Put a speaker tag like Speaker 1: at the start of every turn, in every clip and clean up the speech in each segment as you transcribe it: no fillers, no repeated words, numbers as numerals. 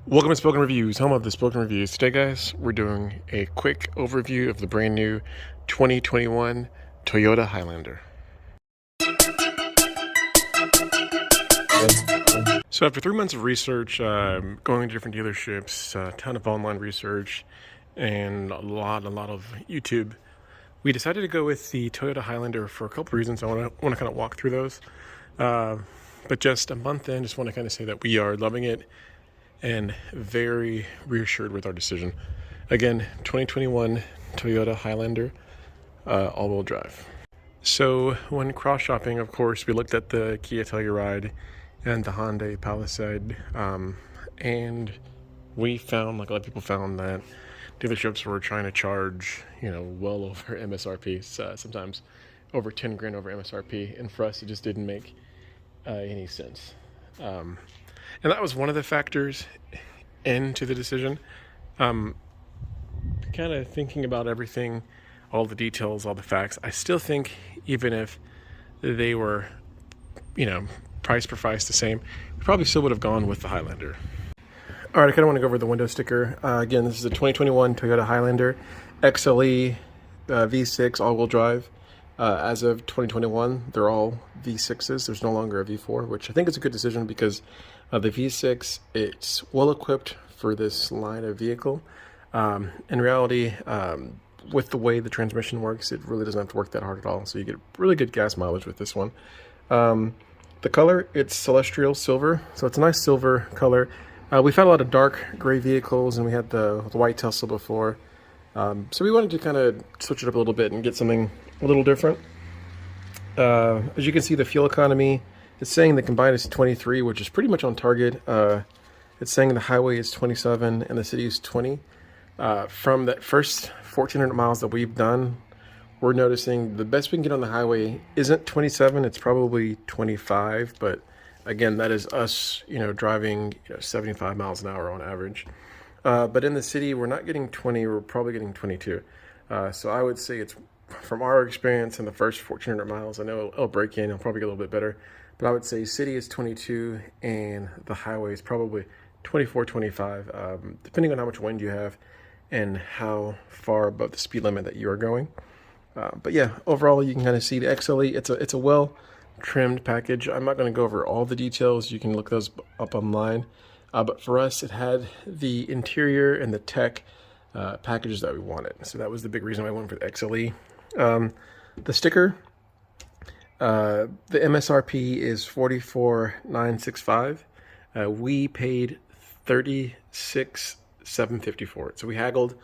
Speaker 1: Welcome to Spoken Reviews, home of the Spoken Reviews. Today, guys, we're doing a quick overview of the brand new 2021 Toyota Highlander. So after 3 months of research, going to different dealerships, a ton of online research, and a lot of YouTube, we decided to go with the Toyota Highlander for a couple reasons. I want to kind of walk through those. But just a month in, just want to kind of say that we are loving it and very reassured with our decision. Again, 2021 Toyota Highlander, all-wheel drive. So when cross-shopping, of course, we looked at the Kia Telluride and the Hyundai Palisade, and we found, like a lot of people found, that dealerships were trying to charge, well over MSRP, sometimes over 10 grand over MSRP, and for us, it just didn't make any sense. And that was one of the factors into the decision. Kind of thinking about everything, all the details, all the facts, I still think even if they were, price per price the same, we probably still would have gone with the Highlander. All right, I kind of want to go over the window sticker. Again, this is a 2021 Toyota Highlander XLE V6 all-wheel drive. As of 2021, they're all V6s. There's no longer a V4, which I think is a good decision because the V6, it's well equipped for this line of vehicle. In reality, with the way the transmission works, it really doesn't have to work that hard at all. So you get really good gas mileage with this one. The color, it's celestial silver, so it's a nice silver color. We've had a lot of dark gray vehicles, and we had the white Tesla before. So we wanted to kind of switch it up a little bit and get something a little different. As you can see, the fuel economy, it's saying the combined is 23, which is pretty much on target. It's saying the highway is 27 and the city is 20. From that first 1,400 miles that we've done, we're noticing the best we can get on the highway isn't 27, it's probably 25. But again, that is us, driving 75 miles an hour on average. But in the city, we're not getting 20, we're probably getting 22. So I would say it's, from our experience in the first 1,400 miles, I know it'll break in, it'll probably get a little bit better. But I would say city is 22 and the highway is probably 24, 25, depending on how much wind you have and how far above the speed limit that you are going. But yeah, overall, you can kind of see the XLE. It's a well-trimmed package. I'm not going to go over all the details. You can look those up online. But for us, it had the interior and the tech packages that we wanted. So that was the big reason why I went for the XLE. The sticker, the MSRP is $44,965. We paid $36,750 for it. So we haggled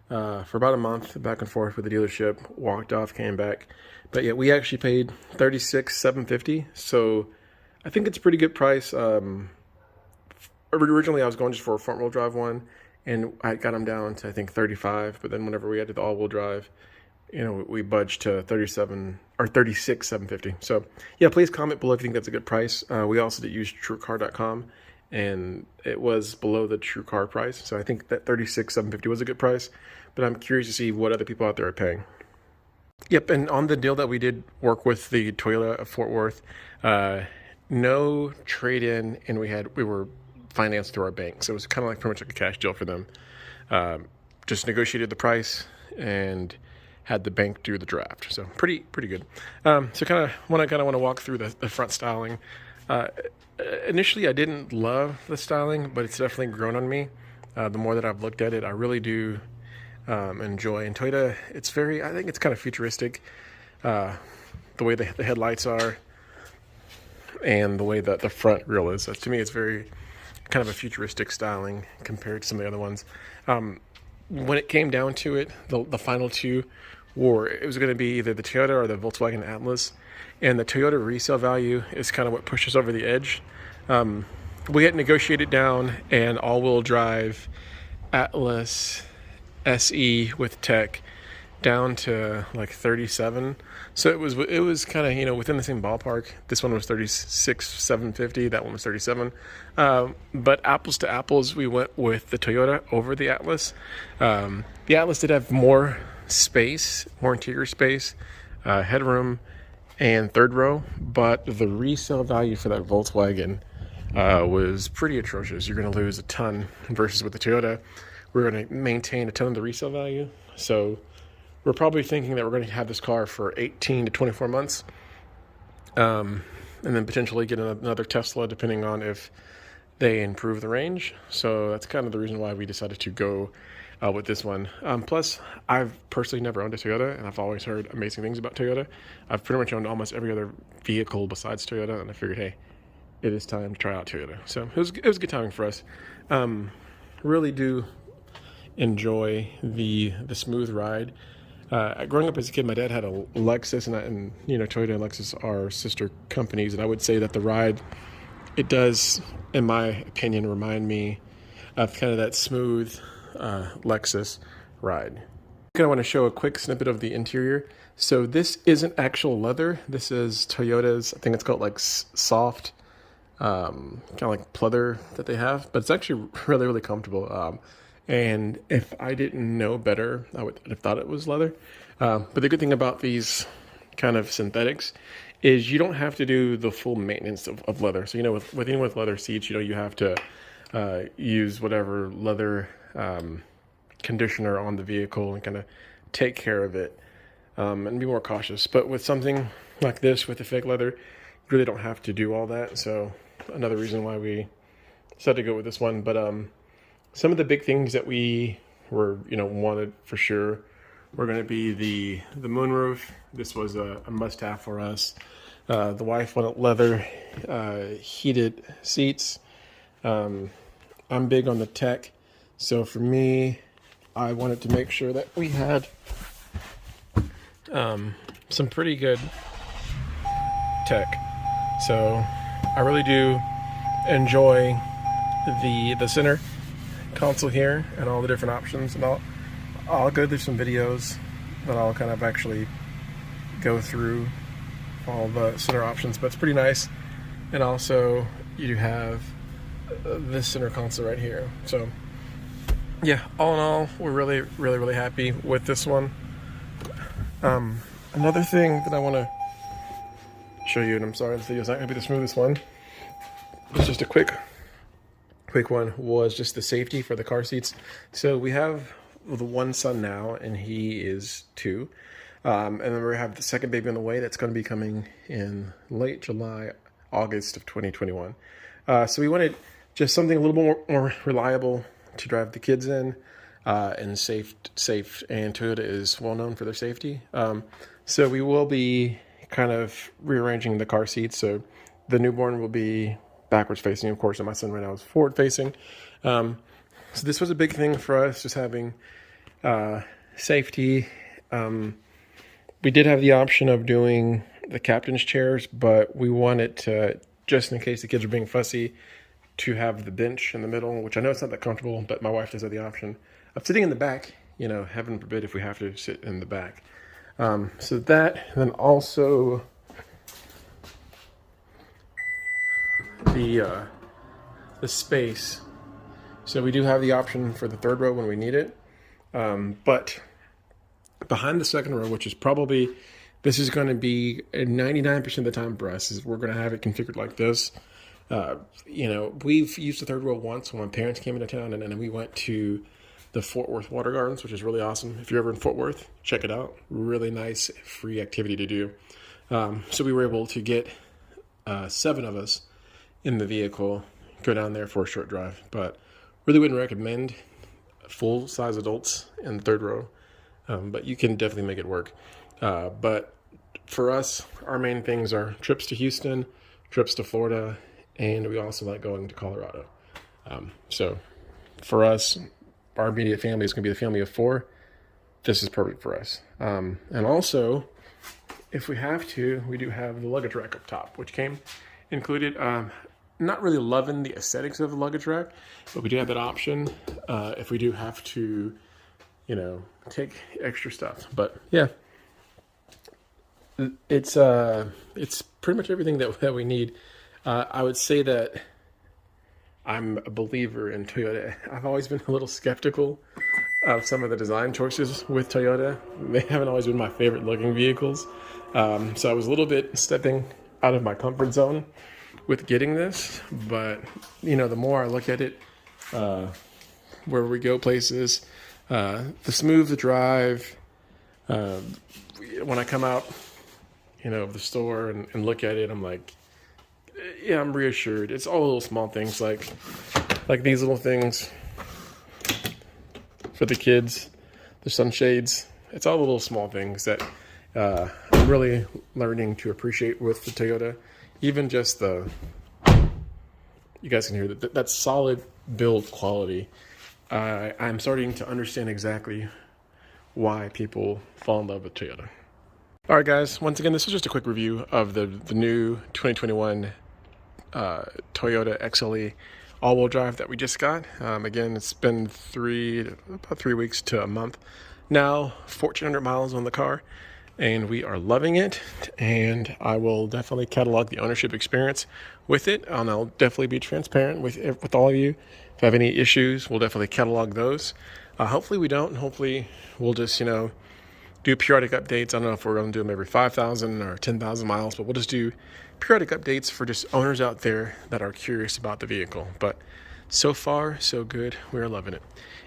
Speaker 1: for about a month back and forth with the dealership, walked off, came back. But yeah, we actually paid $36,750. So I think it's a pretty good price. Originally, I was going just for a front-wheel drive one, and I got them down to, I think, 35. But then whenever we added the all-wheel drive, we budged to 36,750. So yeah, please comment below if you think that's a good price. We also did use TrueCar.com, and it was below the TrueCar price. So I think that 36,750 was a good price, but I'm curious to see what other people out there are paying. Yep, and on the deal that we did work with the Toyota of Fort Worth, no trade-in, and we were financed through our bank. So it was kind of like pretty much like a cash deal for them. Just negotiated the price and had the bank do the draft. So pretty good. So kind of want to walk through the front styling. Initially, I didn't love the styling, but it's definitely grown on me. The more that I've looked at it, I really do enjoy. And Toyota, I think it's kind of futuristic. The way the headlights are and the way that the front grille is. To me, it's very kind of a futuristic styling compared to some of the other ones. When it came down to it, the final two it was going to be either the Toyota or the Volkswagen Atlas, and the Toyota resale value is kind of what pushes over the edge. We had negotiated down an all-wheel drive Atlas SE with tech down to like 37. So it was kind of, within the same ballpark. This one was 36,750. That one was 37. But apples to apples, we went with the Toyota over the Atlas. The Atlas did have more space, more interior space, headroom, and third row, but the resale value for that Volkswagen was pretty atrocious. You're going to lose a ton versus with the Toyota. We're going to maintain a ton of the resale value. So we're probably thinking that we're going to have this car for 18 to 24 months. And then potentially get another Tesla depending on if they improve the range. So that's kind of the reason why we decided to go with this one. Plus, I've personally never owned a Toyota, and I've always heard amazing things about Toyota. I've pretty much owned almost every other vehicle besides Toyota, and I figured, hey, it is time to try out Toyota. So it was good timing for us. Really do enjoy the smooth ride. Growing up as a kid, my dad had a Lexus, and Toyota and Lexus are sister companies, and I would say that the ride, it does, in my opinion, remind me of kind of that smooth Lexus ride. I want to show a quick snippet of the interior. So this isn't actual leather. This is Toyota's, I think it's called like soft, kind of like pleather that they have, but it's actually really, really comfortable. And if I didn't know better, I would have thought it was leather. But the good thing about these kind of synthetics is you don't have to do the full maintenance of leather. So, with leather seats, you have to use whatever leather conditioner on the vehicle and kind of take care of it and be more cautious. But with something like this, with the fake leather, you really don't have to do all that. So another reason why we decided to go with this one. But some of the big things that we were, wanted for sure were going to be the moonroof. This was a must-have for us. The wife wanted leather heated seats. I'm big on the tech, so for me, I wanted to make sure that we had some pretty good tech. So I really do enjoy the center console here and all the different options, and I'll go through some videos that I'll kind of actually go through all the center options, but it's pretty nice. And also you have this center console right here. So yeah, all in all, we're really, really, really happy with this one. Another thing that I want to show you, and I'm sorry this video is not going to be the smoothest one, it's just a quick one, was just the safety for the car seats. So we have the one son now, and he is 2. And then we have the second baby on the way that's going to be coming in late July, August of 2021. So we wanted just something a little more reliable to drive the kids in, and safe. And Toyota is well known for their safety. So we will be kind of rearranging the car seats. So the newborn will be backwards facing, of course, and my son right now is forward facing. So this was a big thing for us, just having safety. We did have the option of doing the captain's chairs, but we wanted to, just in case the kids are being fussy, to have the bench in the middle, which I know it's not that comfortable, but my wife does have the option of sitting in the back, heaven forbid if we have to sit in the back. So that, and then also the space. So we do have the option for the third row when we need it. But behind the second row, which is probably, this is going to be 99% of the time for us, is we're going to have it configured like this. We've used the third row once when my parents came into town, and then we went to the Fort Worth Water Gardens, which is really awesome. If you're ever in Fort Worth, check it out. Really nice, free activity to do. So we were able to get 7 of us in the vehicle, go down there for a short drive. But really wouldn't recommend full-size adults in the third row. But you can definitely make it work. But for us, our main things are trips to Houston, trips to Florida, and we also like going to Colorado. So for us, our immediate family is going to be the family of 4. This is perfect for us. And also, if we have to, we do have the luggage rack up top, which came included. Not really loving the aesthetics of the luggage rack, but we do have that option if we do have to, take extra stuff. But yeah, it's pretty much everything that we need. I would say that I'm a believer in Toyota. I've always been a little skeptical of some of the design choices with Toyota. They haven't always been my favorite looking vehicles. So I was a little bit stepping out of my comfort zone with getting this, but you know, the more I look at it, where we go places, the smooth the drive, when I come out, you know, of the store and look at it, I'm like, yeah, I'm reassured. It's all little small things like these little things for the kids, the sunshades. It's all little small things that I'm really learning to appreciate with the Toyota. Even just you guys can hear that solid build quality. I'm starting to understand exactly why people fall in love with Toyota. All right, guys. Once again, this is just a quick review of the new 2021 Toyota XLE all-wheel drive that we just got. Again, it's been about 3 weeks to a month now. 1,400 miles on the car, and we are loving it. And I will definitely catalog the ownership experience with it, and I'll definitely be transparent with all of you. If I have any issues, we'll definitely catalog those. Hopefully we don't. Hopefully we'll just, you know, do periodic updates. I don't know if we're going to do them every 5,000 or 10,000 miles, but we'll just do periodic updates for just owners out there that are curious about the vehicle. But so far, so good. We're loving it.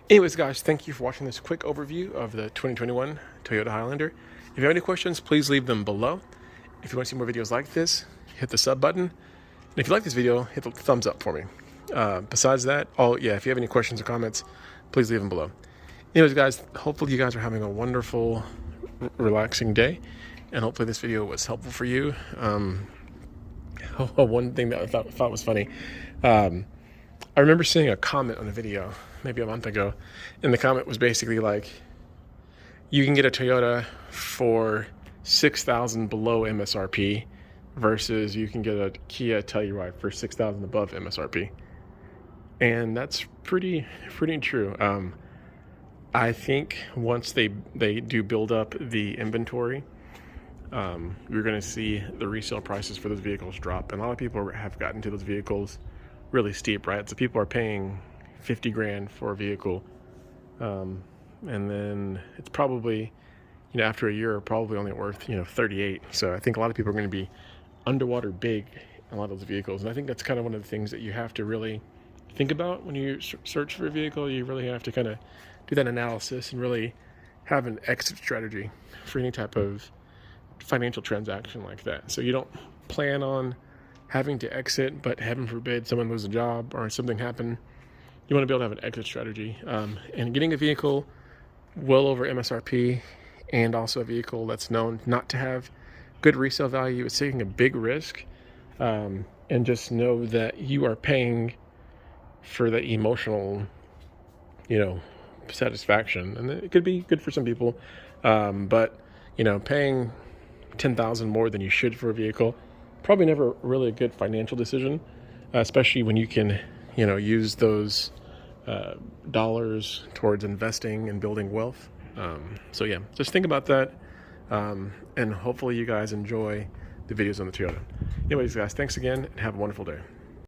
Speaker 1: Anyways, guys, thank you for watching this quick overview of the 2021 Toyota Highlander. If you have any questions, please leave them below. If you want to see more videos like this, hit the sub button. And if you like this video, hit the thumbs up for me. Besides that, if you have any questions or comments, please leave them below. Anyways, guys, hopefully you guys are having a wonderful, relaxing day, and hopefully this video was helpful for you. One thing that I thought was funny, I remember seeing a comment on a video maybe a month ago, and the comment was basically like, you can get a Toyota for $6,000 below MSRP versus you can get a Kia Telluride for $6,000 above MSRP. And that's pretty true. I think once they do build up the inventory, you're going to see the resale prices for those vehicles drop. And a lot of people have gotten to those vehicles really steep, right? So people are paying 50 grand for a vehicle. And then it's probably, you know, after a year, probably only worth, you know, 38. So I think a lot of people are going to be underwater big in a lot of those vehicles. And I think that's kind of one of the things that you have to really think about when you search for a vehicle. You really have to kind of do that analysis and really have an exit strategy for any type of financial transaction like that. So you don't plan on having to exit, but heaven forbid someone loses a job or something happen, you want to be able to have an exit strategy. And getting a vehicle well over MSRP and also a vehicle that's known not to have good resale value is taking a big risk. And just know that you are paying for the emotional, you know, satisfaction, and it could be good for some people, but you know, paying $10,000 more than you should for a vehicle, probably never really a good financial decision, especially when you can, you know, use those dollars towards investing and building wealth. So yeah, just think about that, and hopefully you guys enjoy the videos on the Toyota. Anyways, guys, thanks again and have a wonderful day.